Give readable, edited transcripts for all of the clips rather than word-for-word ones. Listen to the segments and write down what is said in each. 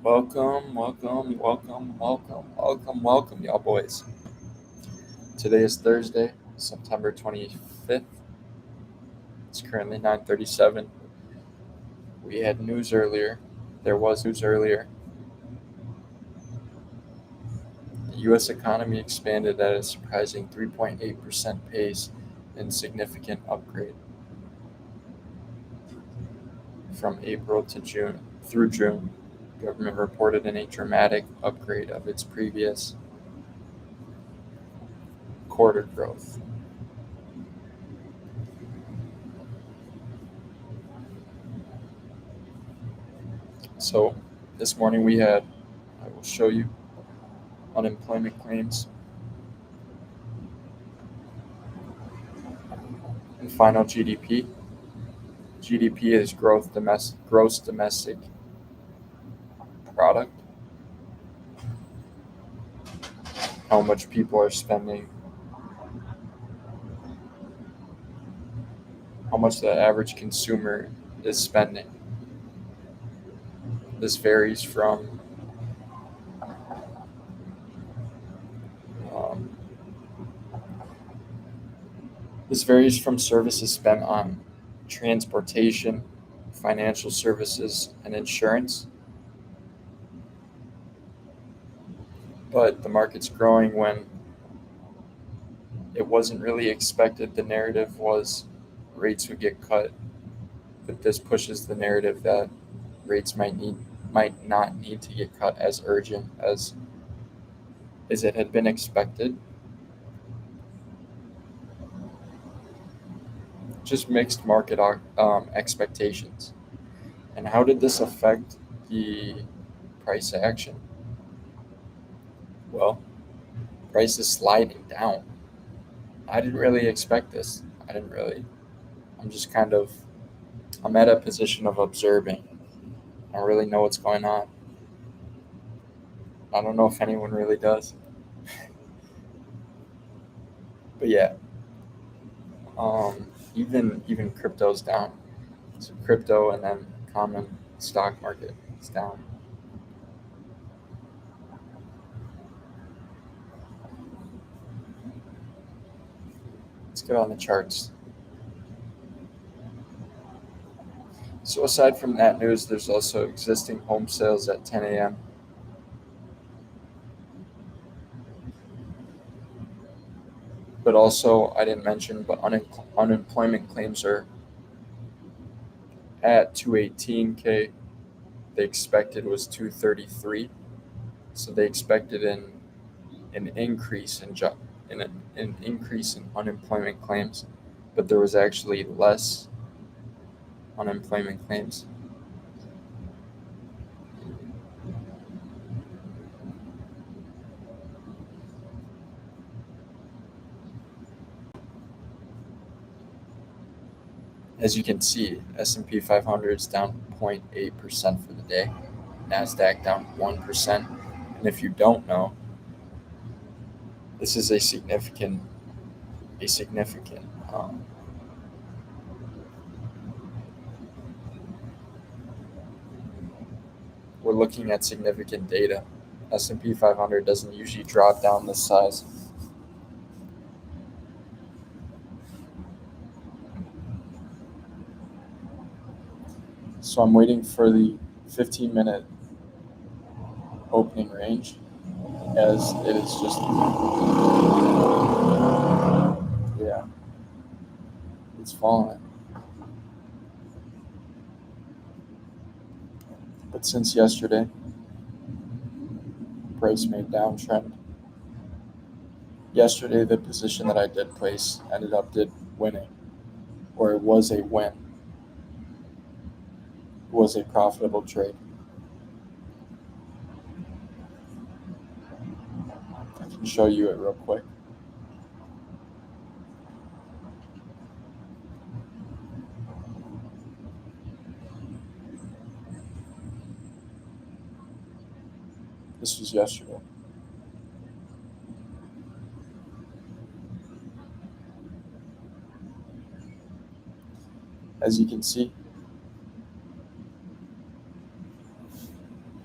Welcome, y'all boys. Today is Thursday, September 25th. It's currently 9:37. We had news earlier. There was news earlier. The U.S. economy expanded at a surprising 3.8% pace in significant upgrade from April to June through June. Government reported in a dramatic upgrade of its previous quarter growth. So this morning I will show you unemployment claims and final GDP. GDP is gross domestic product, how much people are spending, how much the average consumer is spending. This varies from um, services spent on transportation, financial services, and insurance. But the market's growing when it wasn't really expected. The narrative was rates would get cut, but this pushes the narrative that rates might not need to get cut as urgent as it had been expected. Just mixed market expectations. And how did this affect the price action? Well, price is sliding down. I didn't really expect this. I didn't really. I'm just kind of. I'm at a position of observing. I don't really know what's going on. I don't know if anyone really does. But yeah, even crypto's down. So crypto and then common stock market is down. Let's get on the charts. So aside from that news, there's also existing home sales at 10 a.m. But also, I didn't mention, but unemployment claims are at 218K. They expected was 233, so they expected an increase in an increase in unemployment claims, but there was actually less unemployment claims. As you can see, S&P 500 is down 0.8% for the day, Nasdaq down 1%, and if you don't know, this is a significant. Um, we're looking at significant data. S&P 500 doesn't usually drop down this size. So I'm waiting for the 15-minute opening range, as it is just, yeah, it's falling. But since yesterday, price made downtrend. Yesterday, the position that I did place did winning, or it was a win. It was a profitable trade. I can show you it real quick. This was yesterday. As you can see,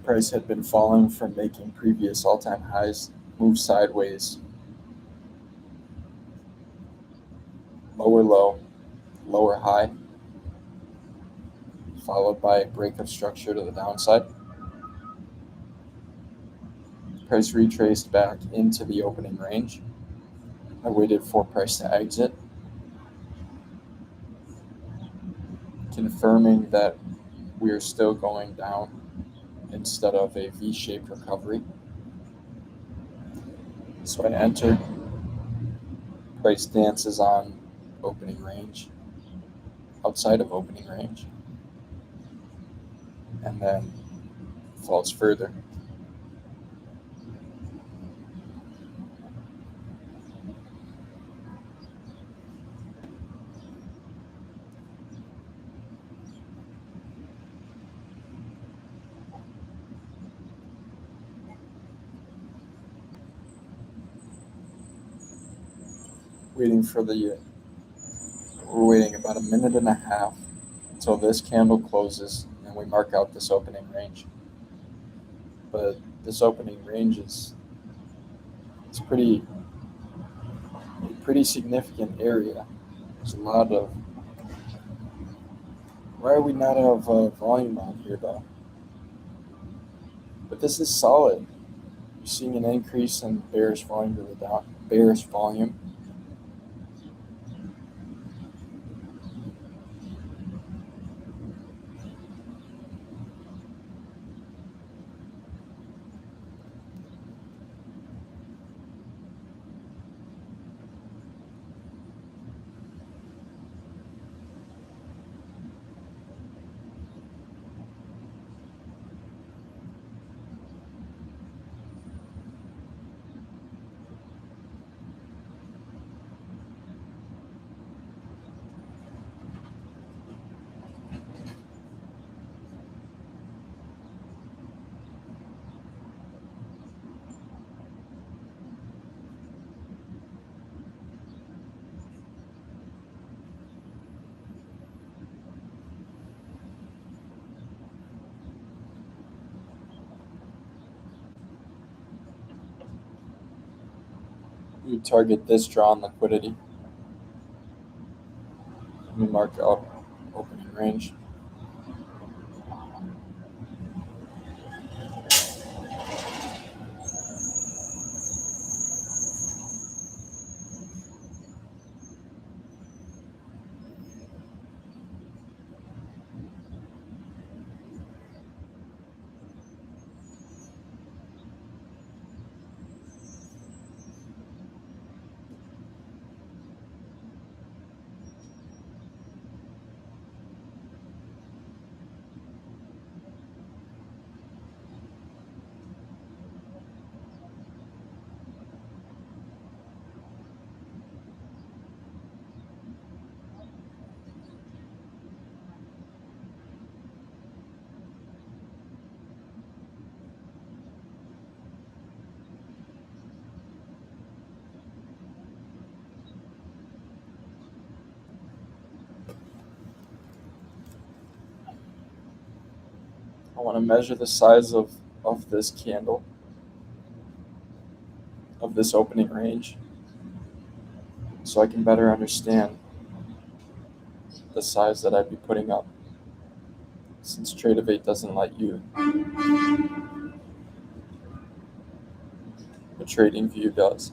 Price had been falling from making previous all-time highs, move sideways, lower low, lower high, followed by a break of structure to the downside. Price retraced back into the opening range. I waited for price to exit, confirming that we are still going down instead of a V-shaped recovery. So I entered. Price dances on opening range, outside of opening range, and then falls further. We're waiting about a minute and a half until this candle closes and we mark out this opening range. But this opening range it's pretty significant area. There's a lot of. Why are we not have volume on here though? But this is solid. You're seeing an increase in bearish volume to the down. Bearish volume. You target this draw on liquidity. We mark out opening range. I want to measure the size of this candle, of this opening range, so I can better understand the size that I'd be putting up, since Tradevate doesn't let you, but TradingView does.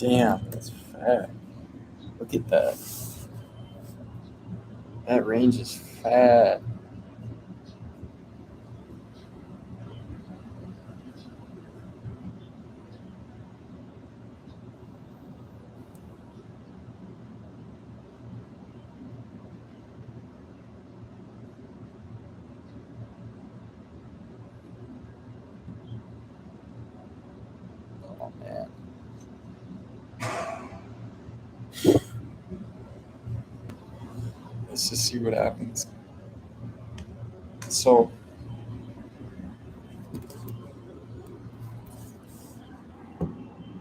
Damn, that's fat. Look at that. That range is fat. Oh man. Let's just see what happens. So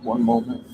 one moment.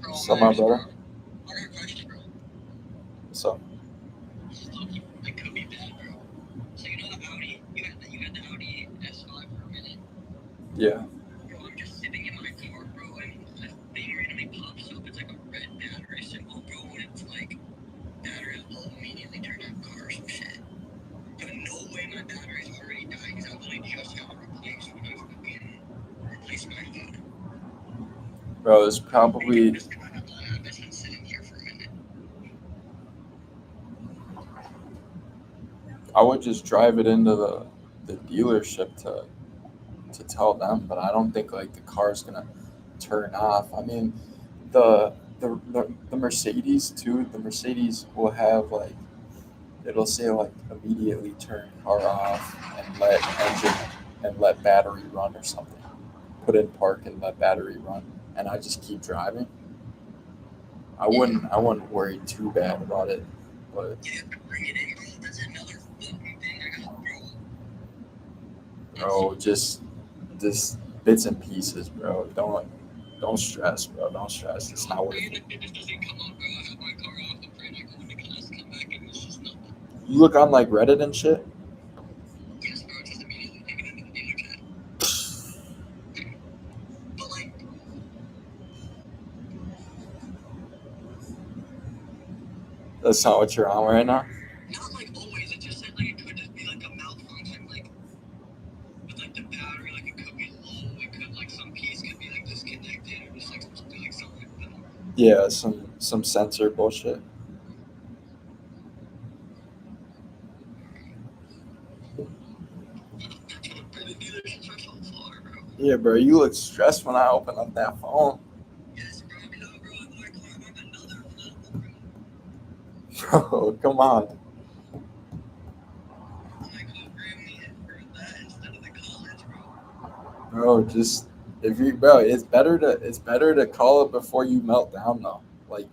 What's up, my brother? What's up? Yeah. Bro, it's probably I would just drive it into the dealership to tell them, but I don't think like the car's gonna turn off. I mean, the Mercedes too. The Mercedes will have like it'll say like immediately turn car off and let engine and let battery run or something. Put in park and let battery run, and I just keep driving. I wouldn't worry too bad about it, but bro, just bits and pieces, bro. Don't stress, bro. Don't stress. It's not worth it. You look on like Reddit and shit. That's not what you're on right now. Not like always. It just said like it could just be like a malfunction, like with like the battery, like it could be low. It could like some piece could be like disconnected or just like supposed to do like something like that. Yeah, some sensor bullshit. But the dealerships are so far, bro. Yeah, bro, you look stressed when I open up that phone. Yes, bro. I mean, no, bro. In my car, I have another level, bro. Bro, come on. I might call Grammy for that instead of the college, bro. Bro, just if you bro, it's better to call it before you melt down though. Like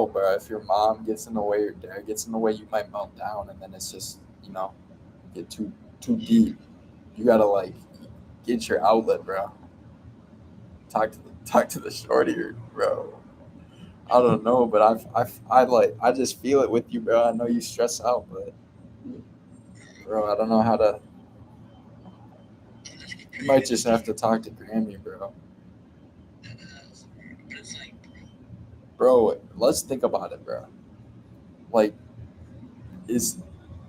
bro, if your mom gets in the way, your dad gets in the way, you might melt down and then it's just, get too Yeah, deep. You gotta like get your outlet, bro. Talk to the shorty, bro. I don't know, but I just feel it with you, bro. I know you stress out, but bro, I don't know how to. I'm just You might creating just stuff have to talk to Grammy, bro. that has, but it's like, Bro, let's think about it, bro. Like, is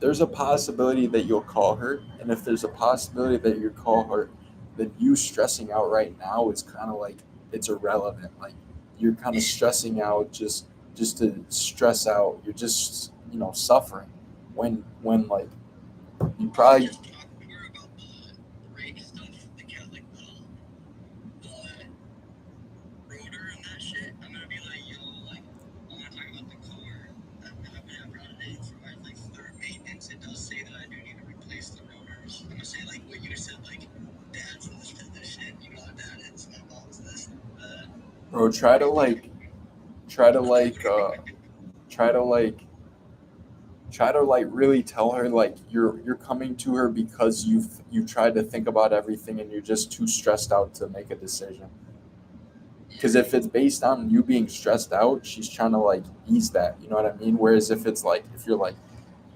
there's a possibility that you'll call her, and if there's a possibility that you call her, then you stressing out right now is kind of like it's irrelevant. Like, you're kind of stressing out just to stress out. You're just suffering when like you bro, I probably. just talked to her about the brake stuff, like the rotor and that shit. I'm gonna be like, yo, like, I want to talk about the car. Whenever on it provides like third maintenance, it does say that I do need to replace the rotors. I'm gonna say like what you said, like dad's this to this shit. You know how dad is. My mom's this. Bro, try to like try to like try to like really tell her like you're coming to her because you tried to think about everything and you're just too stressed out to make a decision. Because if it's based on you being stressed out, she's trying to like ease that, you know what I mean? Whereas if you're like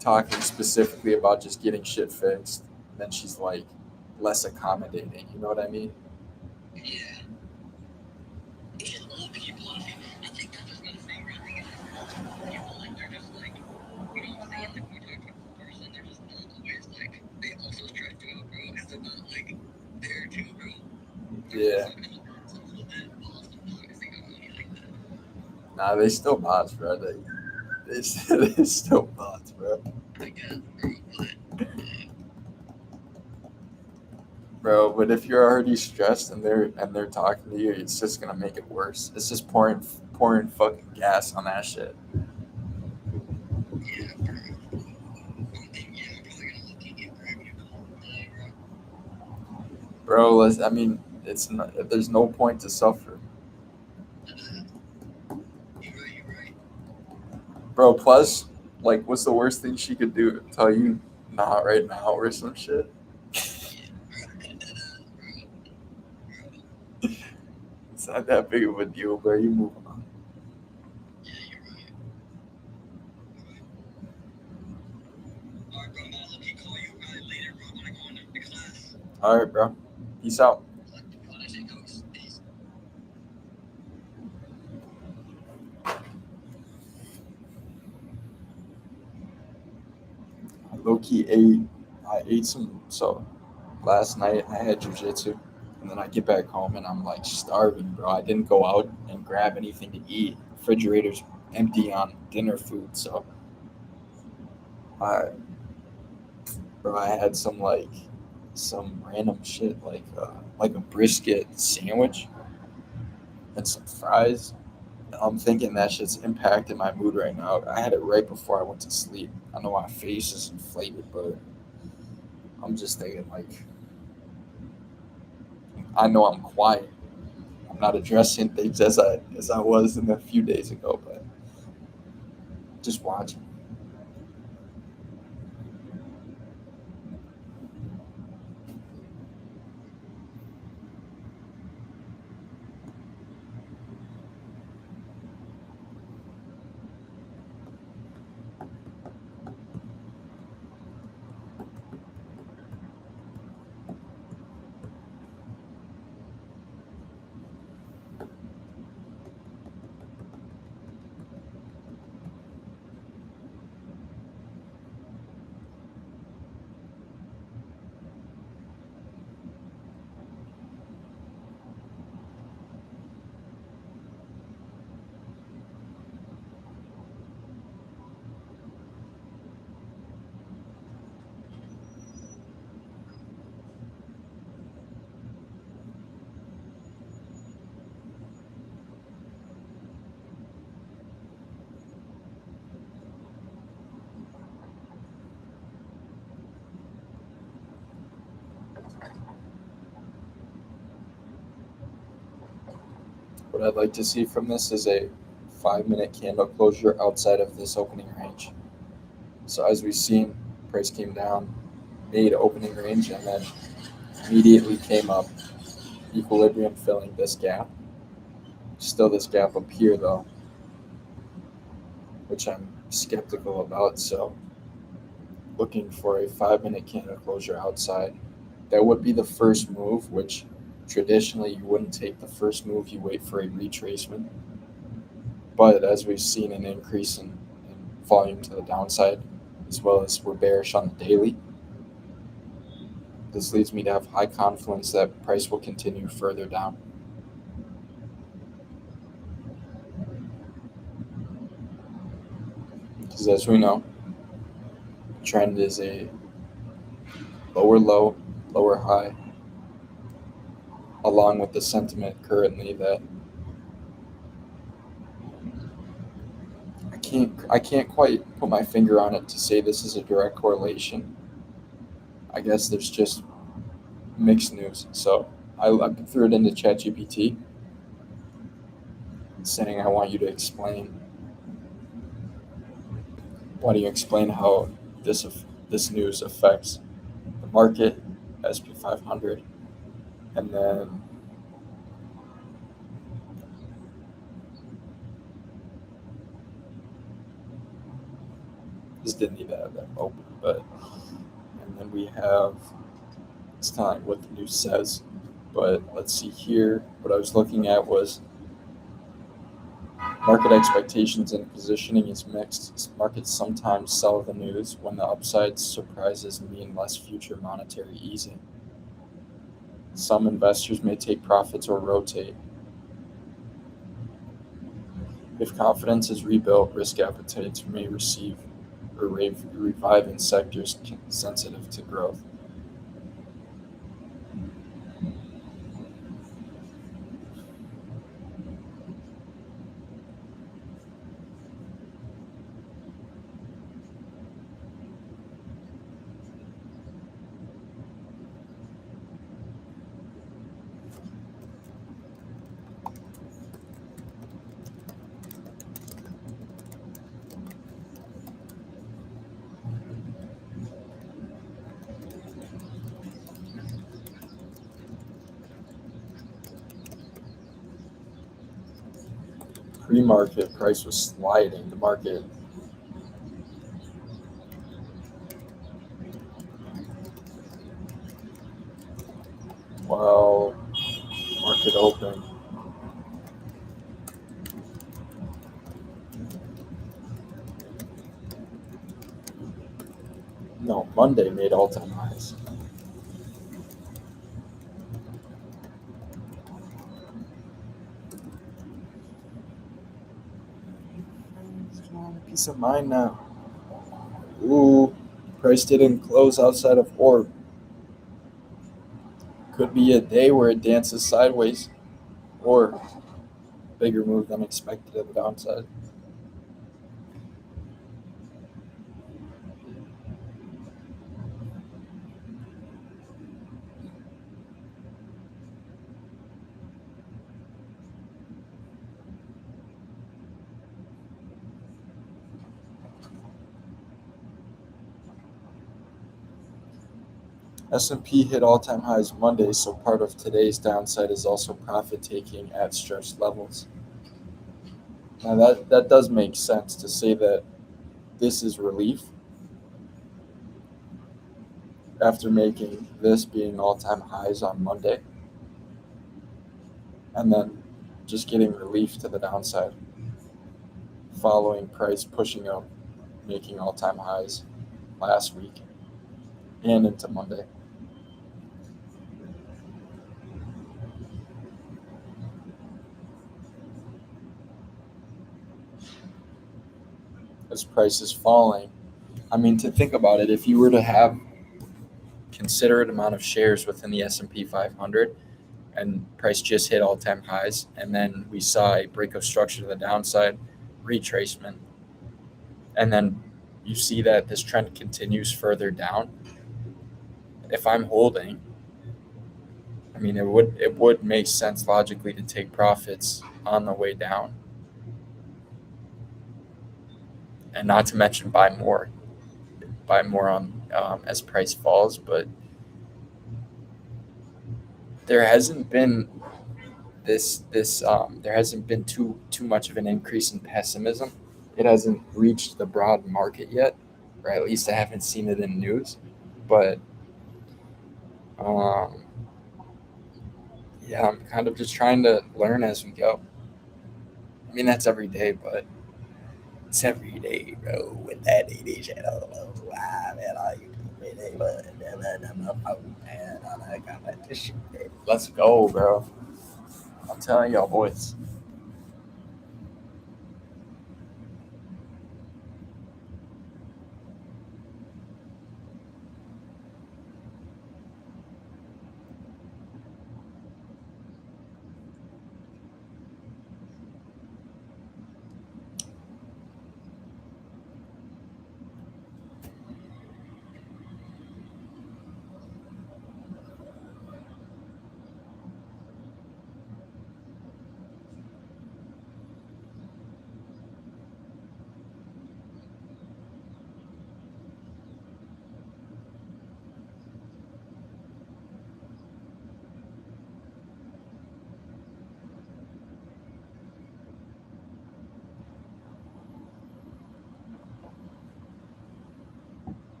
talking specifically about just getting shit fixed, then she's like less accommodating, you know what I mean? Yeah. It's just old people. I think that's just another thing. I think it's just old people. Like they're just like, you know what I'm saying? Like when you talk to an old person, they're just not always like they also stress you out, bro. It's about like there too, bro. They're Yeah. also kind of a little bit lost sometimes. They got money like that. Nah, they still bots, bro. They still bots, bro. I guess, bro. But Bro, but if you're already stressed and they're talking to you, it's just gonna make it worse. It's just pouring fucking gas on that shit. yeah, bro. I'm thinking, yeah, I'm probably gonna look and get Grammy to call tonight, bro. Bro, I mean, it's not, there's no point to suffer. You're right. You're right. Bro, plus, like, what's the worst thing she could do? Tell you not right now or some shit? Yeah, bro. It's not that big of a deal, bro. You move on. Yeah, you're right. You're right. All right, bro. I'm gonna look and call you later, bro. I'm gonna go into class. All right, bro. Peace out. What I say, Coach? Peace. Low key ate. I ate some. So last night I had jujitsu, and then I get back home and I'm like starving, bro. I didn't go out and grab anything to eat. Refrigerator's empty on dinner food, so I, bro, I had some random shit like a brisket sandwich and some fries. I'm thinking that shit's impacting my mood right now. I had it right before I went to sleep. I know my face is inflated, but I'm just thinking like I know I'm quiet. I'm not addressing things as I was in a few days ago, but just watching. What I'd like to see from this is a 5-minute candle closure outside of this opening range. So as we've seen, price came down, made opening range, and then immediately came up, equilibrium filling this gap. Still this gap up here though, which I'm skeptical about. So looking for a 5-minute candle closure outside. That would be the first move, which traditionally you wouldn't take the first move, you wait for a retracement. But as we've seen an increase in volume to the downside, as well as we're bearish on the daily, this leads me to have high confidence that price will continue further down. Because as we know, the trend is a lower low, lower high, along with the sentiment currently that I can't quite put my finger on it to say this is a direct correlation. I guess there's just mixed news. So I threw it into ChatGPT saying I want you to explain. Why do you explain how this news affects the market, SP 500, and then just didn't need to have that open, but and then we have it's kind of like what the news says. But let's see here. What I was looking at was market expectations and positioning is mixed. Markets sometimes sell the news when the upside surprises mean less future monetary easing. Some investors may take profits or rotate. If confidence is rebuilt, risk appetites may receive or revive in sectors sensitive to growth. Pre-market price was sliding. The market market open. No, Monday made all-time highs. Peace of mind now. Ooh, price didn't close outside of orb. Could be a day where it dances sideways, or bigger move than expected at the downside. S&P hit all-time highs Monday, so part of today's downside is also profit-taking at stretched levels. Now that does make sense to say that this is relief after making this being all-time highs on Monday, and then just getting relief to the downside following price pushing up, making all-time highs last week and into Monday. As price is falling, I mean, to think about it, if you were to have considerate amount of shares within the S&P 500 and price just hit all-time highs, and then we saw a break of structure to the downside, retracement, and then you see that this trend continues further down. If I'm holding, I mean, it would make sense logically to take profits on the way down, and not to mention buy more on as price falls. But there hasn't been there hasn't been too much of an increase in pessimism. It hasn't reached the broad market yet, or at least I haven't seen it in news. But um, yeah, I'm kind of just trying to learn as we go. I mean, that's every day, but it's every day, bro. With that AD channel, man, all you do every day, but man, all that kind of shit. Let's go, bro. I'm telling y'all, boys.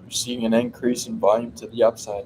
We're seeing an increase in volume to the upside.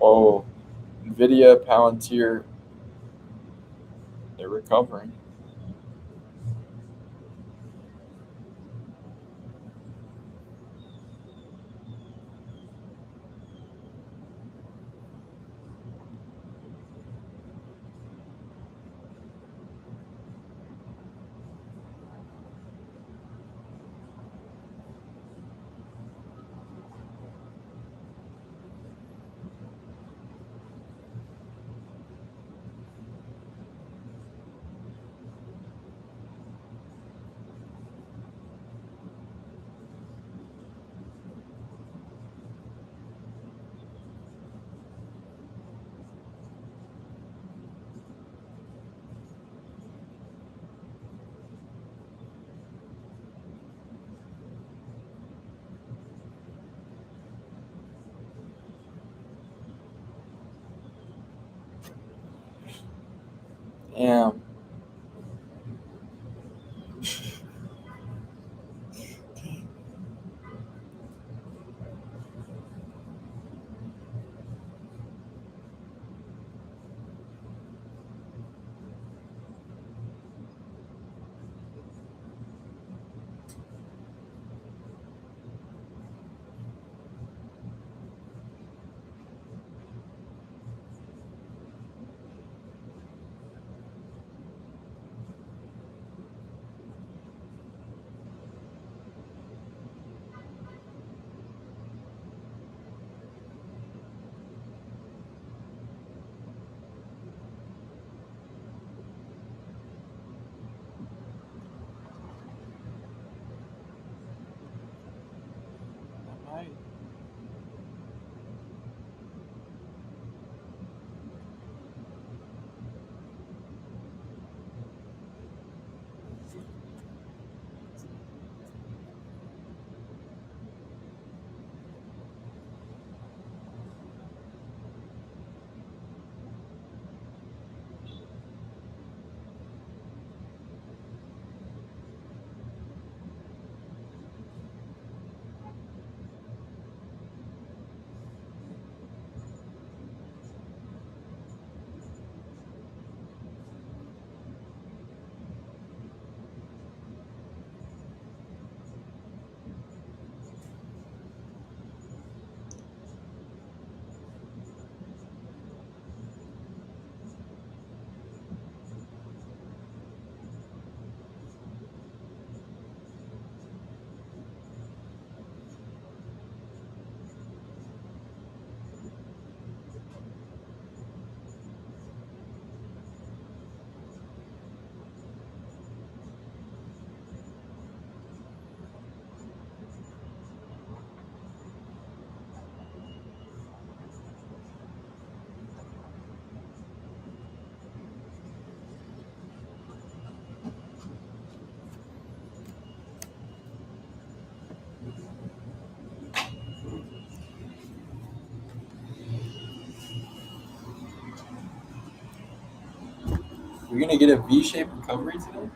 Whoa, Nvidia, Palantir, they're recovering. Damn. You're gonna get a V-shaped recovery today?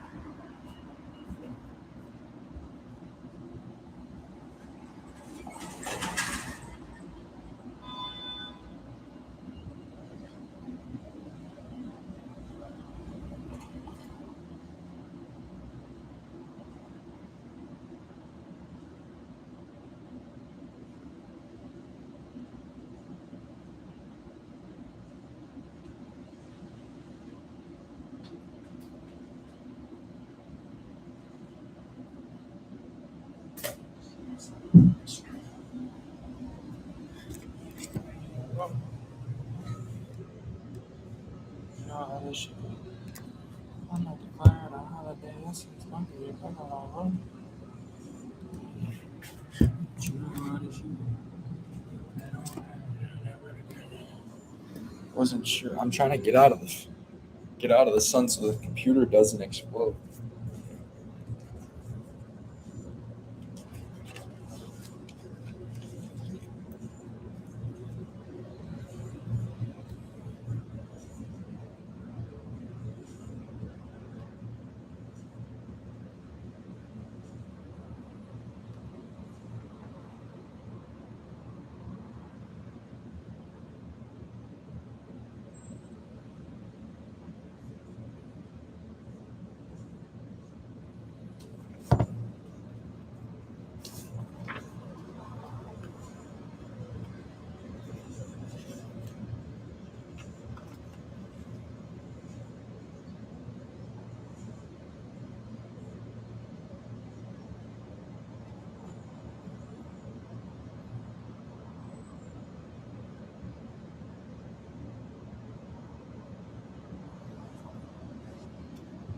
I'm not declaring a holiday. This is monkey. Wasn't sure. I'm trying to get out of the sun so the computer doesn't explode.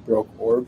Broke orb.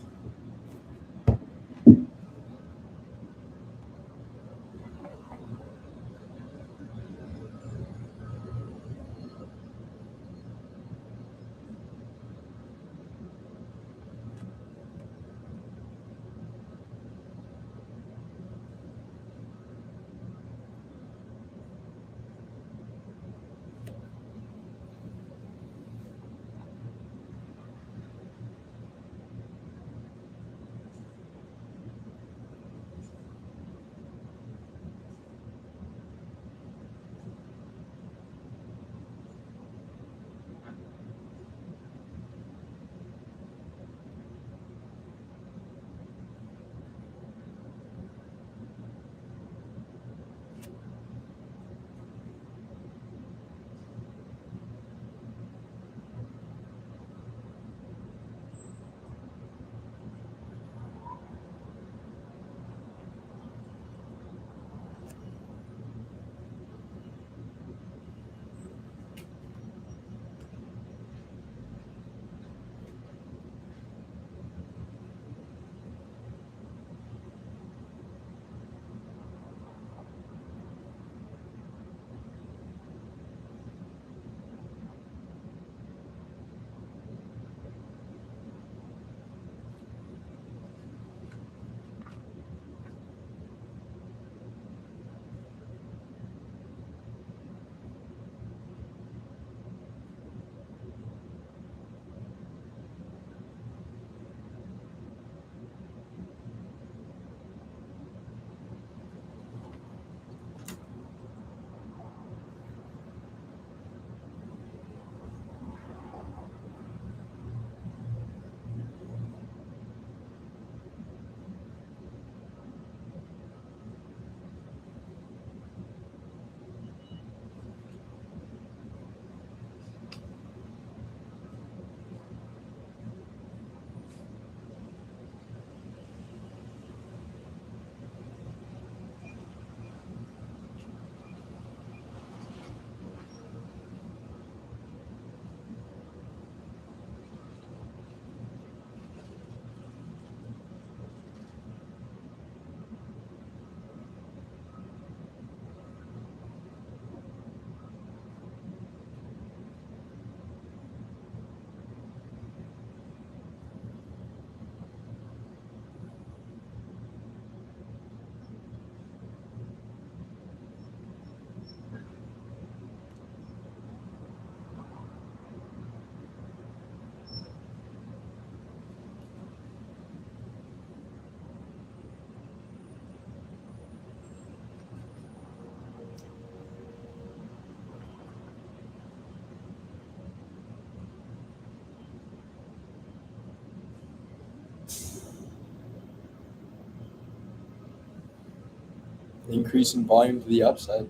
increase in volume to the upside.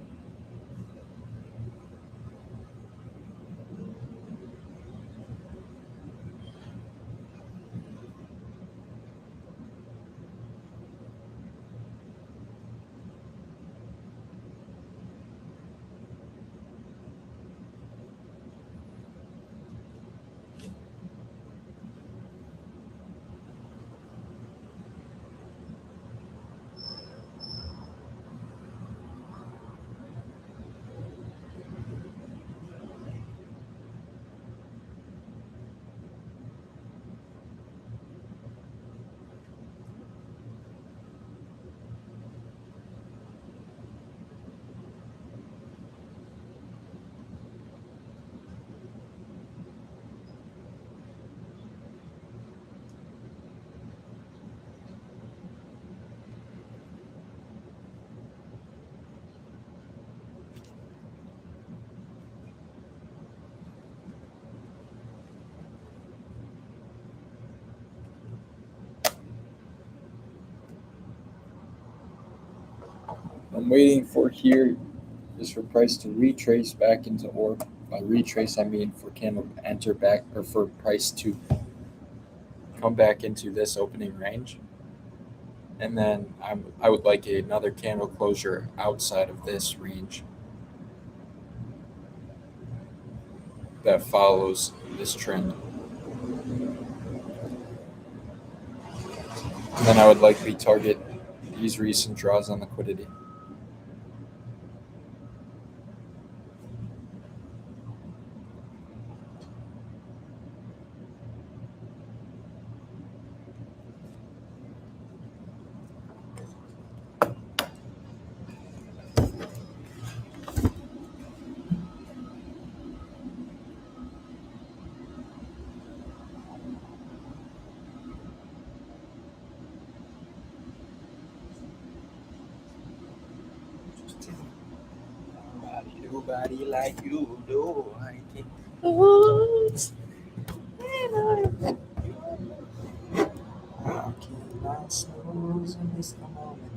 I'm waiting for here is for price to retrace back into orb. By retrace, I mean for candle to enter back, or for price to come back into this opening range. And then I would like another candle closure outside of this range that follows this trend. And then I would likely target these recent draws on liquidity. Nobody like you do. I think. How can I snooze and miss the moment?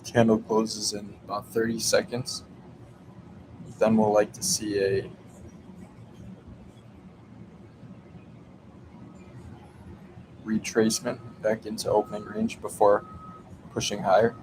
Candle closes in about 30 seconds. Then we'll like to see a retracement back into opening range before pushing higher.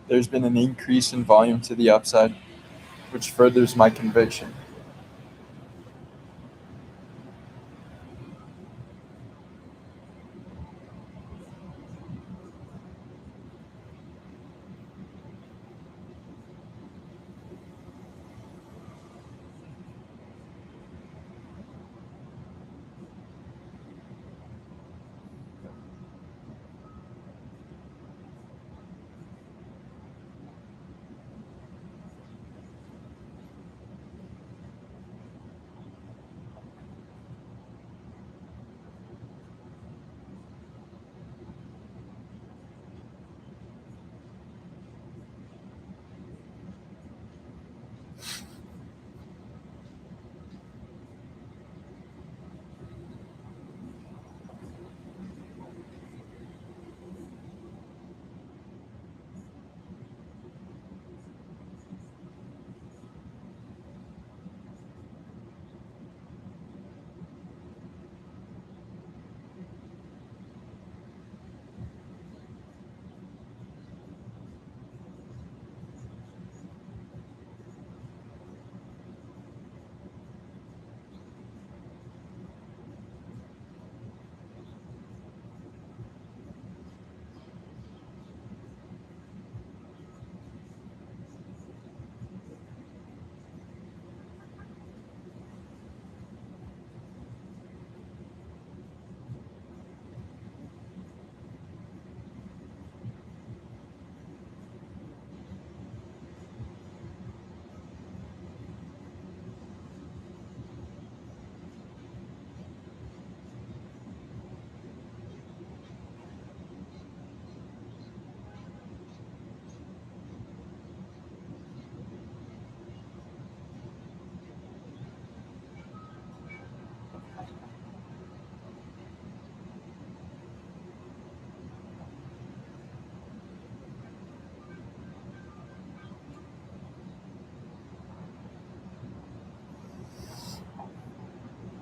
There's been an increase in volume to the upside, which furthers my conviction.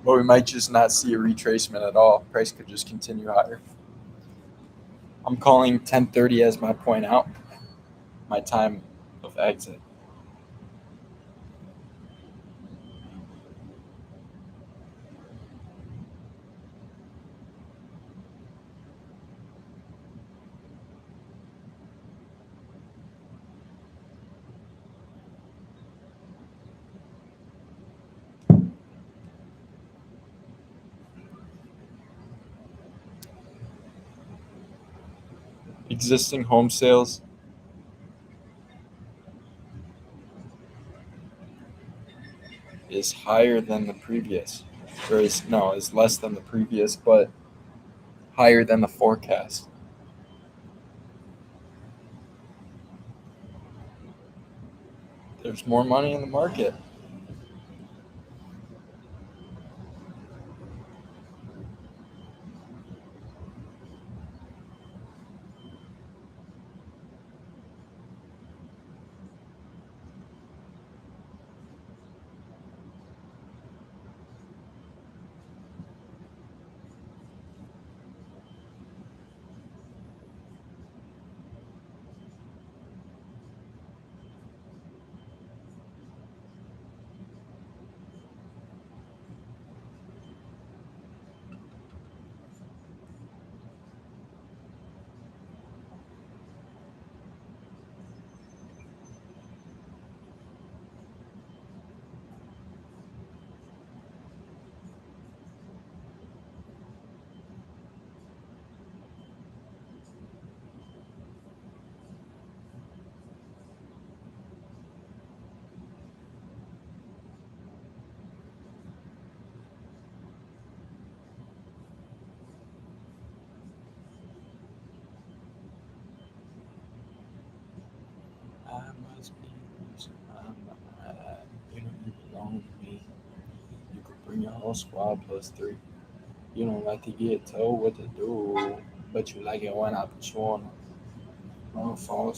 But we might just not see a retracement at all. Price could just continue higher. I'm calling 10:30 as my point out, my time of exit. Existing home sales is higher than the previous, or is less than the previous, but higher than the forecast. There's more money in the market. I must be losing my mind. You know you belong to me. You could bring your whole squad plus three. You don't like to get told what to do, but you like it when I put you on the phone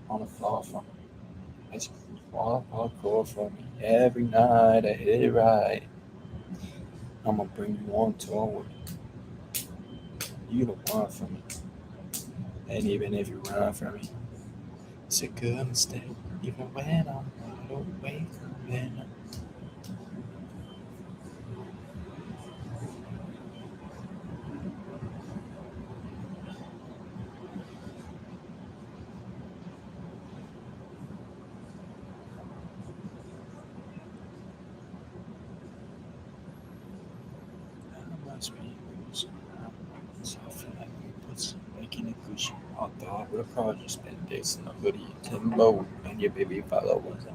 on the floor for me. It's fall hardcore for me. Every night I hit it right. I'ma bring you on tour with me. You the one for me. And even if you run from me, It's a good mistake, even when I'm wide awake. Man. I must be losing. So I feel like we put some bacon and Gucci. Although I would have probably just been dancing a hoodie and Timbo and your baby follow was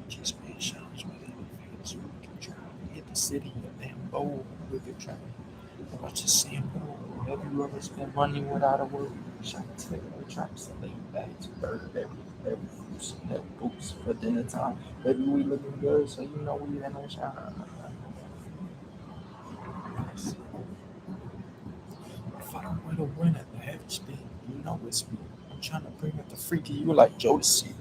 just made shots with elevators. We could try to hit the city of Lambo. We could try to watch the sample. Have you ever spent money without a word? Shot to the traps and lay back to bird every goose and that goose for dinner time. Baby, we looking good, so you know we in a shine. If I don't win a win at the heavy spin, you know it's me. I'm trying to bring up the freaky you like Jodeci.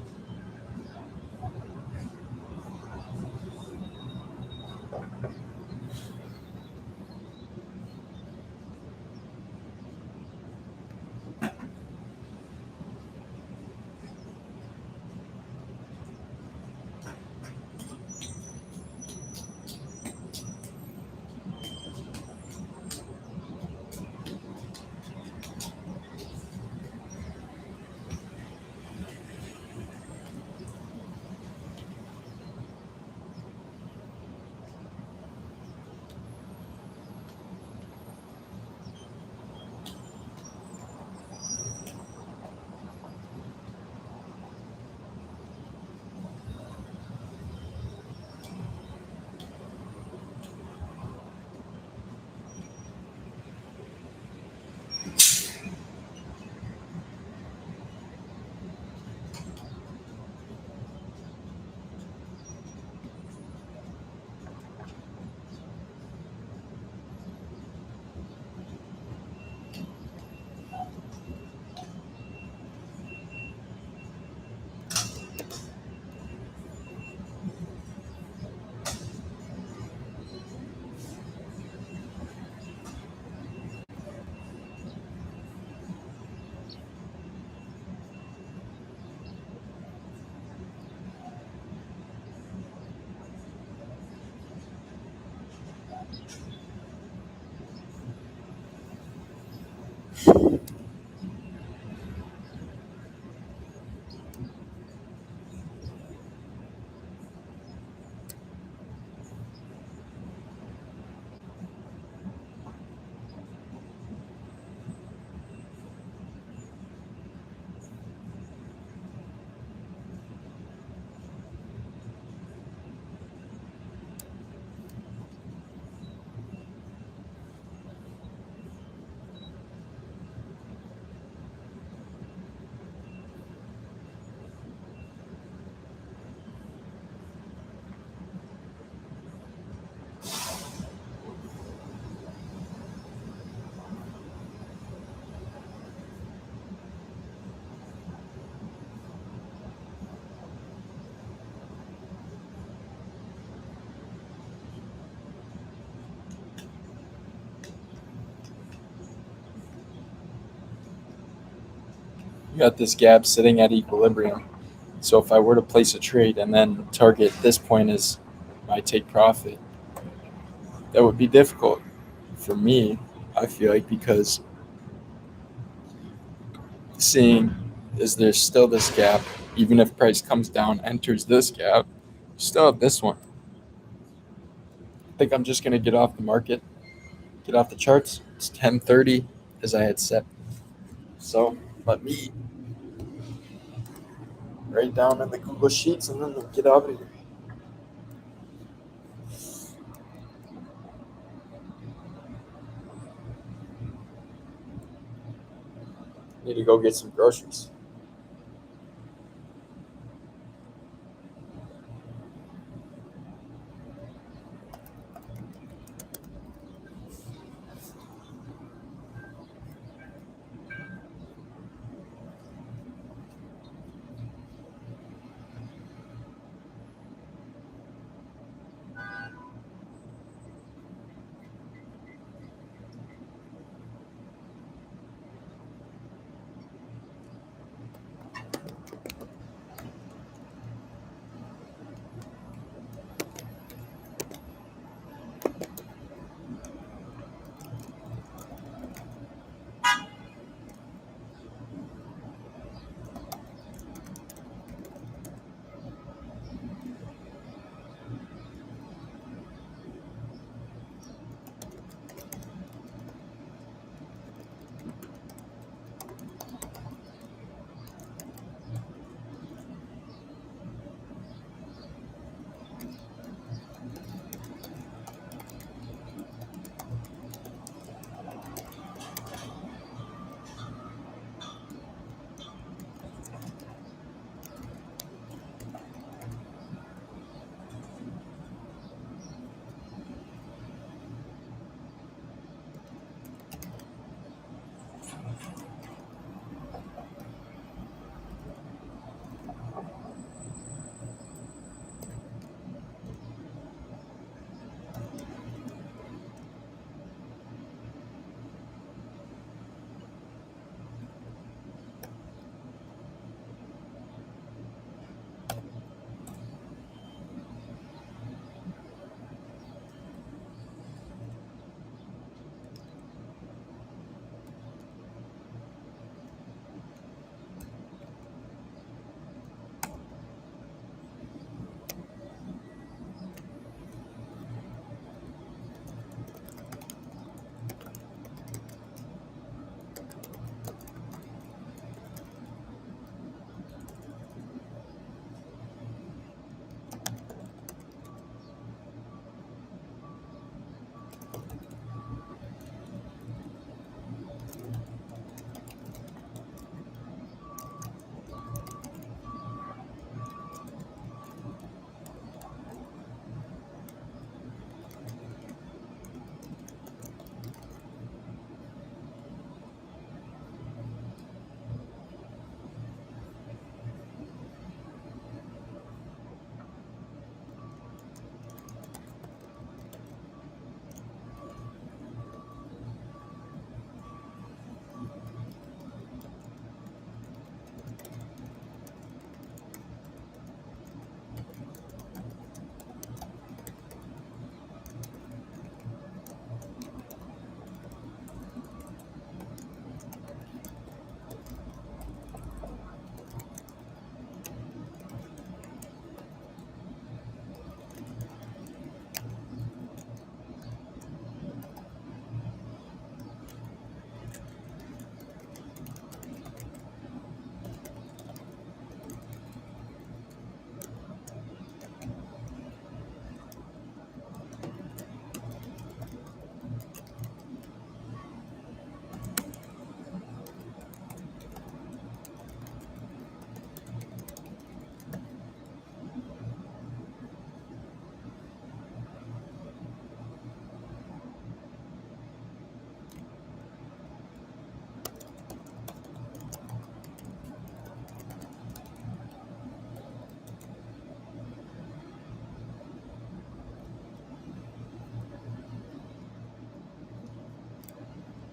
You got this gap sitting at equilibrium. So if I were to place a trade and then target this point as my take profit, that would be difficult for me. I feel like because seeing is there still this gap, even if price comes down, enters this gap, you still have this one. I think I'm just gonna get off the market, get off the charts. It's 10:30 as I had set. So let me write down in the Google Sheets and then get out of here. Need to go get some groceries.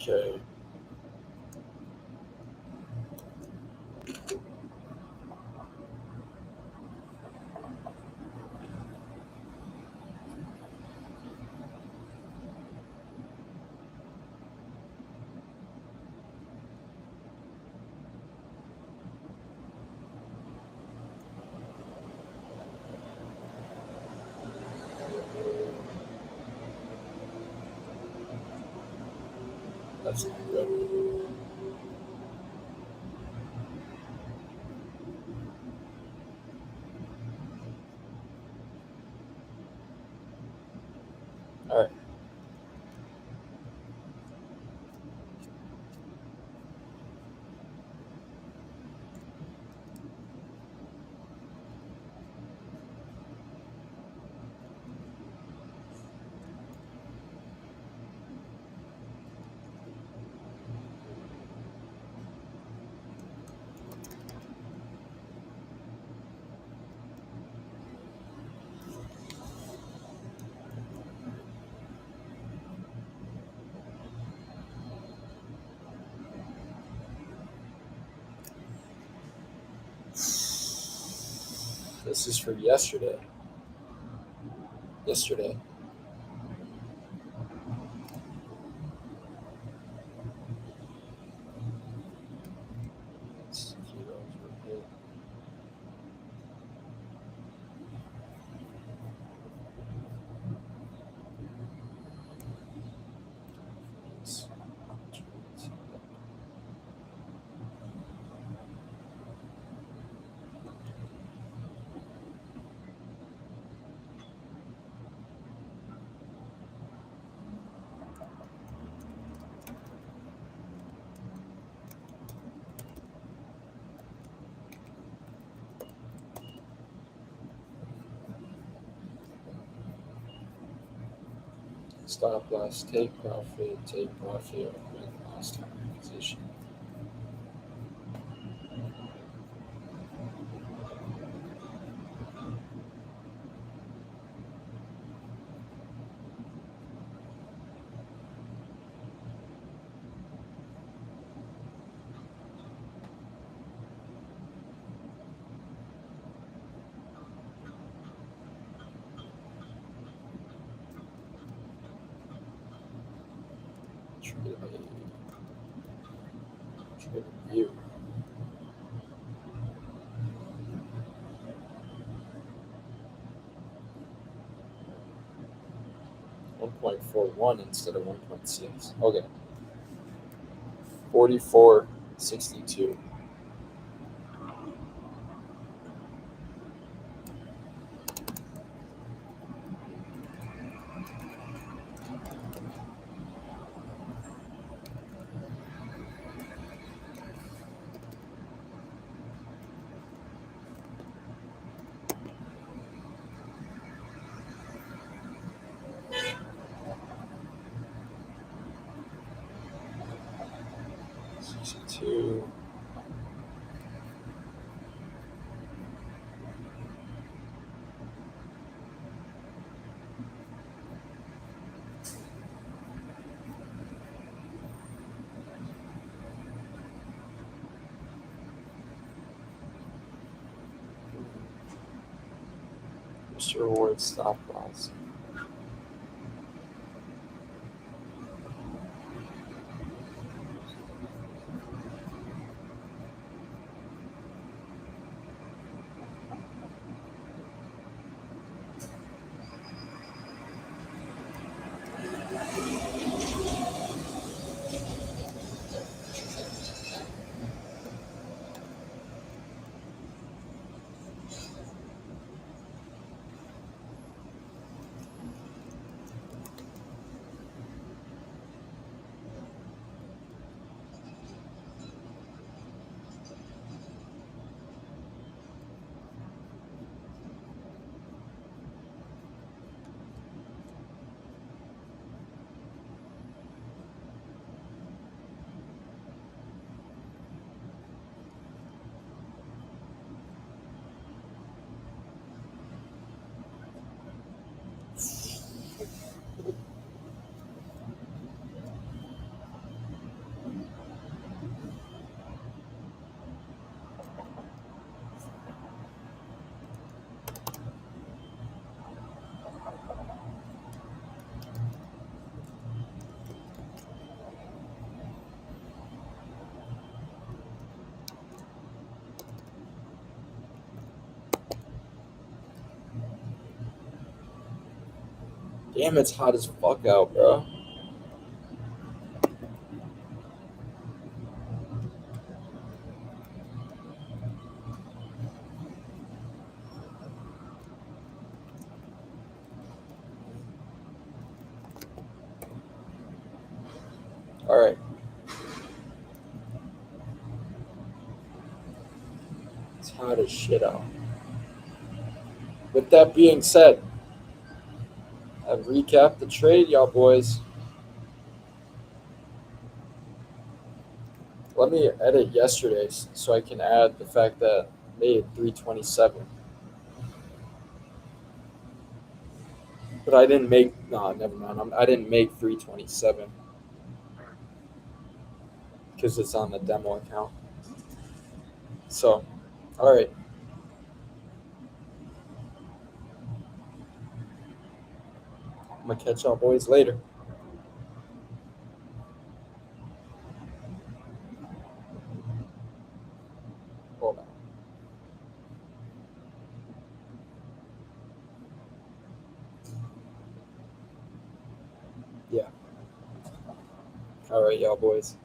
Okay. That's not good. All right. This is for yesterday. Yesterday. Let's see if those were hit. Stop loss, take profit, win loss time position. Trade view. .41 instead of 1.6. Okay. 44.62. Two. Mr. Reward stop loss. Damn, it's hot as fuck out, bro. All right. It's hot as shit out. With that being said, I've recapped the trade, y'all boys. Let me edit yesterday's so I can add the fact that I made 327. But I didn't make, no, never mind. I didn't make 327 because it's on the demo account. So, all right. I'm going to catch y'all boys later. Hold on. Yeah. All right, y'all boys.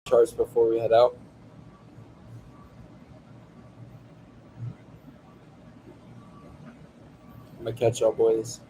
Charts before we head out. I'm going to catch y'all boys